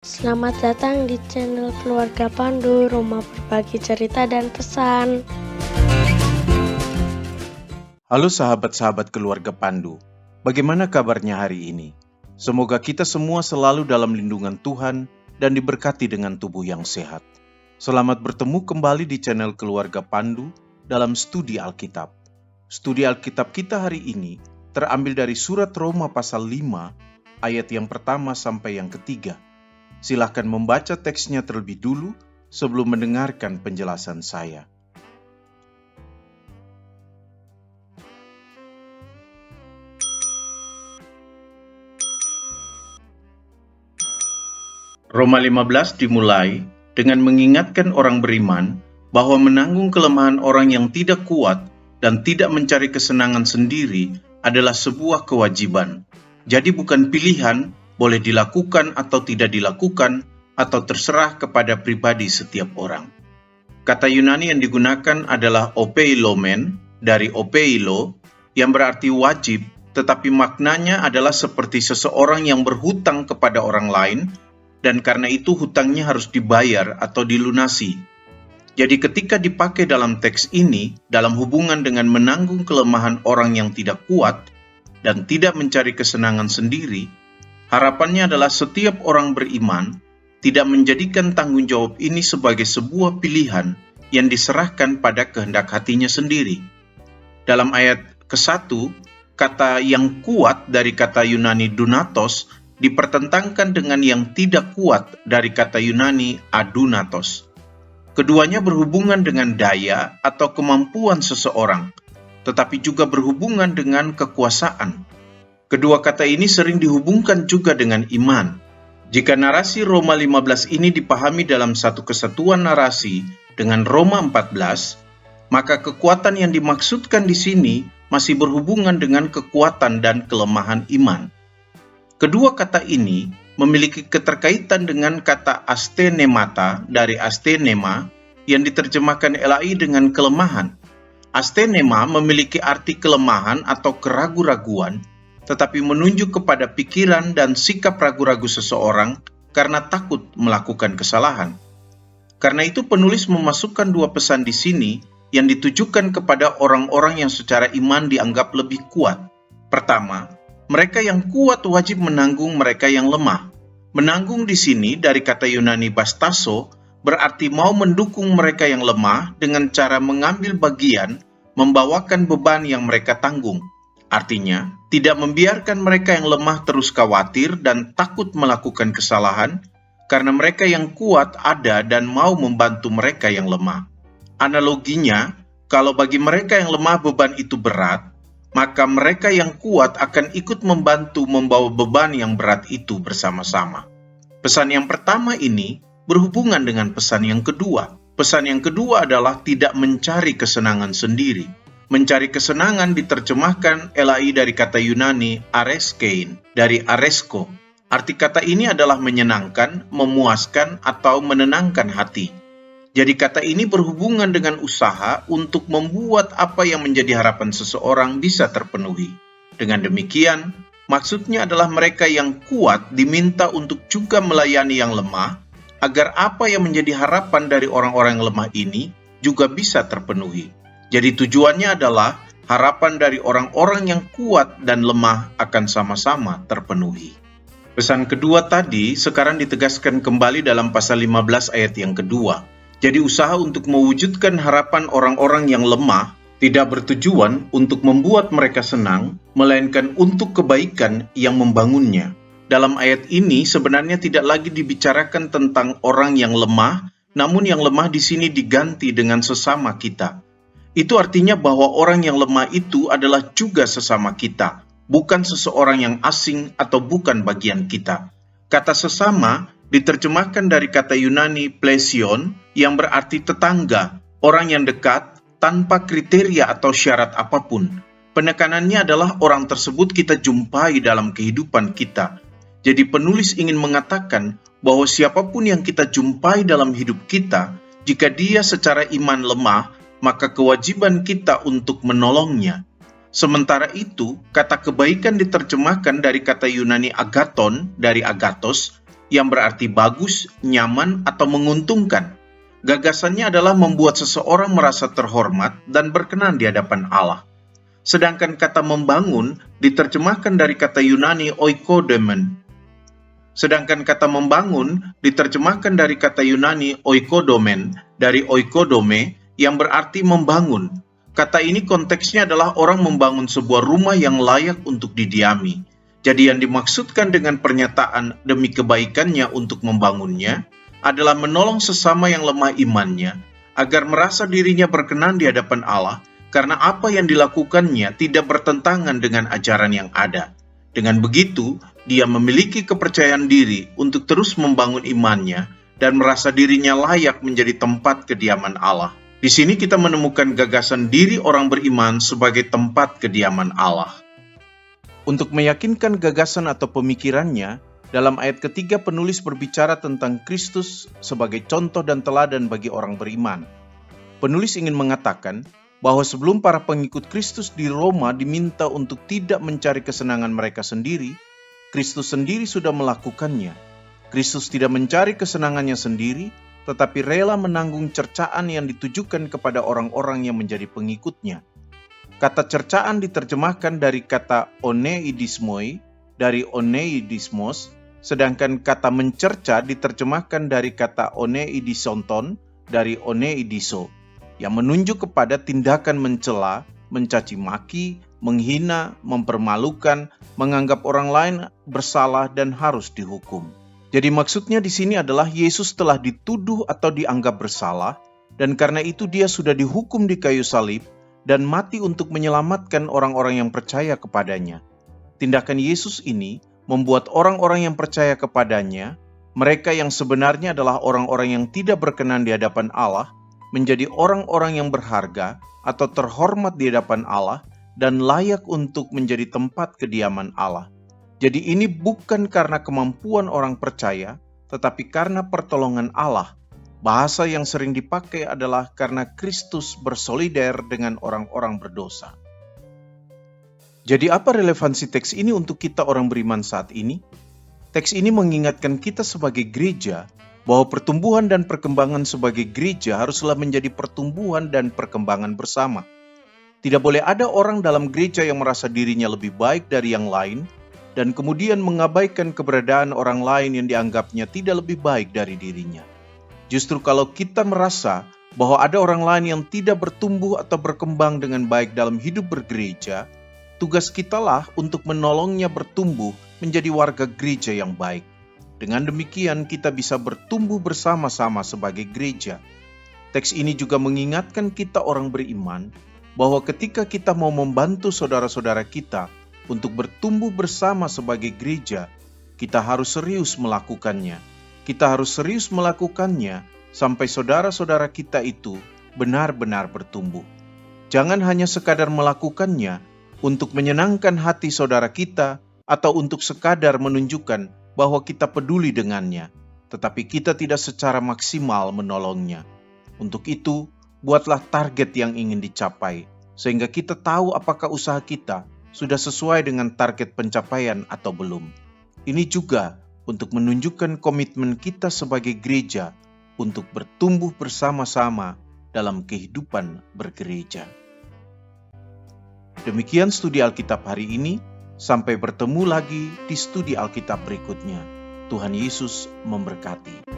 Selamat datang di channel Keluarga Pandu, rumah berbagi cerita dan pesan. Halo sahabat-sahabat keluarga Pandu, bagaimana kabarnya hari ini? Semoga kita semua selalu dalam lindungan Tuhan dan diberkati dengan tubuh yang sehat. Selamat bertemu kembali di channel Keluarga Pandu dalam studi Alkitab. Studi Alkitab kita hari ini terambil dari surat Roma pasal 5, ayat yang pertama sampai yang ketiga. Silahkan membaca teksnya terlebih dulu sebelum mendengarkan penjelasan saya. Roma 15 dimulai dengan mengingatkan orang beriman bahwa menanggung kelemahan orang yang tidak kuat dan tidak mencari kesenangan sendiri adalah sebuah kewajiban. Jadi bukan pilihan, boleh dilakukan atau tidak dilakukan, atau terserah kepada pribadi setiap orang. Kata Yunani yang digunakan adalah opeilomen, dari opeilo, yang berarti wajib, tetapi maknanya adalah seperti seseorang yang berhutang kepada orang lain, dan karena itu hutangnya harus dibayar atau dilunasi. Jadi ketika dipakai dalam teks ini, dalam hubungan dengan menanggung kelemahan orang yang tidak kuat, dan tidak mencari kesenangan sendiri, harapannya adalah setiap orang beriman tidak menjadikan tanggung jawab ini sebagai sebuah pilihan yang diserahkan pada kehendak hatinya sendiri. Dalam ayat ke-1, kata yang kuat dari kata Yunani dunatos dipertentangkan dengan yang tidak kuat dari kata Yunani adunatos. Keduanya berhubungan dengan daya atau kemampuan seseorang, tetapi juga berhubungan dengan kekuasaan. Kedua kata ini sering dihubungkan juga dengan iman. Jika narasi Roma 15 ini dipahami dalam satu kesatuan narasi dengan Roma 14, maka kekuatan yang dimaksudkan di sini masih berhubungan dengan kekuatan dan kelemahan iman. Kedua kata ini memiliki keterkaitan dengan kata astenemata dari astenema yang diterjemahkan LAI dengan kelemahan. Astenema memiliki arti kelemahan atau keraguan-raguan, tetapi menunjuk kepada pikiran dan sikap ragu-ragu seseorang karena takut melakukan kesalahan. Karena itu penulis memasukkan dua pesan di sini yang ditujukan kepada orang-orang yang secara iman dianggap lebih kuat. Pertama, mereka yang kuat wajib menanggung mereka yang lemah. Menanggung di sini dari kata Yunani bastaso berarti mau mendukung mereka yang lemah dengan cara mengambil bagian, membawakan beban yang mereka tanggung. Artinya, tidak membiarkan mereka yang lemah terus khawatir dan takut melakukan kesalahan, karena mereka yang kuat ada dan mau membantu mereka yang lemah. Analoginya, kalau bagi mereka yang lemah beban itu berat, maka mereka yang kuat akan ikut membantu membawa beban yang berat itu bersama-sama. Pesan yang pertama ini berhubungan dengan pesan yang kedua. Pesan yang kedua adalah tidak mencari kesenangan sendiri. Mencari kesenangan diterjemahkan LAI dari kata Yunani areskein, dari aresko. Arti kata ini adalah menyenangkan, memuaskan, atau menenangkan hati. Jadi kata ini berhubungan dengan usaha untuk membuat apa yang menjadi harapan seseorang bisa terpenuhi. Dengan demikian, maksudnya adalah mereka yang kuat diminta untuk juga melayani yang lemah, agar apa yang menjadi harapan dari orang-orang yang lemah ini juga bisa terpenuhi. Jadi tujuannya adalah harapan dari orang-orang yang kuat dan lemah akan sama-sama terpenuhi. Pesan kedua tadi sekarang ditegaskan kembali dalam pasal 15 ayat yang kedua. Jadi usaha untuk mewujudkan harapan orang-orang yang lemah tidak bertujuan untuk membuat mereka senang, melainkan untuk kebaikan yang membangunnya. Dalam ayat ini sebenarnya tidak lagi dibicarakan tentang orang yang lemah, namun yang lemah di sini diganti dengan sesama kita. Itu artinya bahwa orang yang lemah itu adalah juga sesama kita, bukan seseorang yang asing atau bukan bagian kita. Kata sesama diterjemahkan dari kata Yunani plesion yang berarti tetangga, orang yang dekat tanpa kriteria atau syarat apapun. Penekanannya adalah orang tersebut kita jumpai dalam kehidupan kita. Jadi penulis ingin mengatakan bahwa siapapun yang kita jumpai dalam hidup kita, jika dia secara iman lemah, maka kewajiban kita untuk menolongnya. Sementara itu, kata kebaikan diterjemahkan dari kata Yunani agaton, dari agatos, yang berarti bagus, nyaman, atau menguntungkan. Gagasannya adalah membuat seseorang merasa terhormat dan berkenan di hadapan Allah. Sedangkan kata membangun diterjemahkan dari kata Yunani oikodomen. Sedangkan kata membangun diterjemahkan dari kata Yunani oikodomen dari oikodome yang berarti membangun. Kata ini konteksnya adalah orang membangun sebuah rumah yang layak untuk didiami. Jadi yang dimaksudkan dengan pernyataan demi kebaikannya untuk membangunnya adalah menolong sesama yang lemah imannya agar merasa dirinya berkenan di hadapan Allah karena apa yang dilakukannya tidak bertentangan dengan ajaran yang ada. Dengan begitu, dia memiliki kepercayaan diri untuk terus membangun imannya dan merasa dirinya layak menjadi tempat kediaman Allah. Di sini kita menemukan gagasan diri orang beriman sebagai tempat kediaman Allah. Untuk meyakinkan gagasan atau pemikirannya, dalam ayat ketiga penulis berbicara tentang Kristus sebagai contoh dan teladan bagi orang beriman. Penulis ingin mengatakan bahwa sebelum para pengikut Kristus di Roma diminta untuk tidak mencari kesenangan mereka sendiri, Kristus sendiri sudah melakukannya. Kristus tidak mencari kesenangannya sendiri, tetapi rela menanggung cercaan yang ditujukan kepada orang-orang yang menjadi pengikutnya. Kata cercaan diterjemahkan dari kata oneidismoi, dari oneidismos, sedangkan kata mencerca diterjemahkan dari kata oneidisonton, dari oneidiso, yang menunjuk kepada tindakan mencela, mencaci maki, menghina, mempermalukan, menganggap orang lain bersalah dan harus dihukum. Jadi maksudnya di sini adalah Yesus telah dituduh atau dianggap bersalah, dan karena itu dia sudah dihukum di kayu salib dan mati untuk menyelamatkan orang-orang yang percaya kepadanya. Tindakan Yesus ini membuat orang-orang yang percaya kepadanya, mereka yang sebenarnya adalah orang-orang yang tidak berkenan di hadapan Allah, menjadi orang-orang yang berharga atau terhormat di hadapan Allah dan layak untuk menjadi tempat kediaman Allah. Jadi ini bukan karena kemampuan orang percaya, tetapi karena pertolongan Allah. Bahasa yang sering dipakai adalah karena Kristus bersolider dengan orang-orang berdosa. Jadi apa relevansi teks ini untuk kita orang beriman saat ini? Teks ini mengingatkan kita sebagai gereja bahwa pertumbuhan dan perkembangan sebagai gereja haruslah menjadi pertumbuhan dan perkembangan bersama. Tidak boleh ada orang dalam gereja yang merasa dirinya lebih baik dari yang lain, dan kemudian mengabaikan keberadaan orang lain yang dianggapnya tidak lebih baik dari dirinya. Justru kalau kita merasa bahwa ada orang lain yang tidak bertumbuh atau berkembang dengan baik dalam hidup bergereja, tugas kitalah untuk menolongnya bertumbuh menjadi warga gereja yang baik. Dengan demikian kita bisa bertumbuh bersama-sama sebagai gereja. Teks ini juga mengingatkan kita orang beriman bahwa ketika kita mau membantu saudara-saudara kita untuk bertumbuh bersama sebagai gereja, kita harus serius melakukannya. Kita harus serius melakukannya sampai saudara-saudara kita itu benar-benar bertumbuh. Jangan hanya sekadar melakukannya untuk menyenangkan hati saudara kita atau untuk sekadar menunjukkan bahwa kita peduli dengannya, tetapi kita tidak secara maksimal menolongnya. Untuk itu, buatlah target yang ingin dicapai, sehingga kita tahu apakah usaha kita sudah sesuai dengan target pencapaian atau belum. Ini juga untuk menunjukkan komitmen kita sebagai gereja untuk bertumbuh bersama-sama dalam kehidupan bergereja. Demikian studi Alkitab hari ini. Sampai bertemu lagi di studi Alkitab berikutnya. Tuhan Yesus memberkati.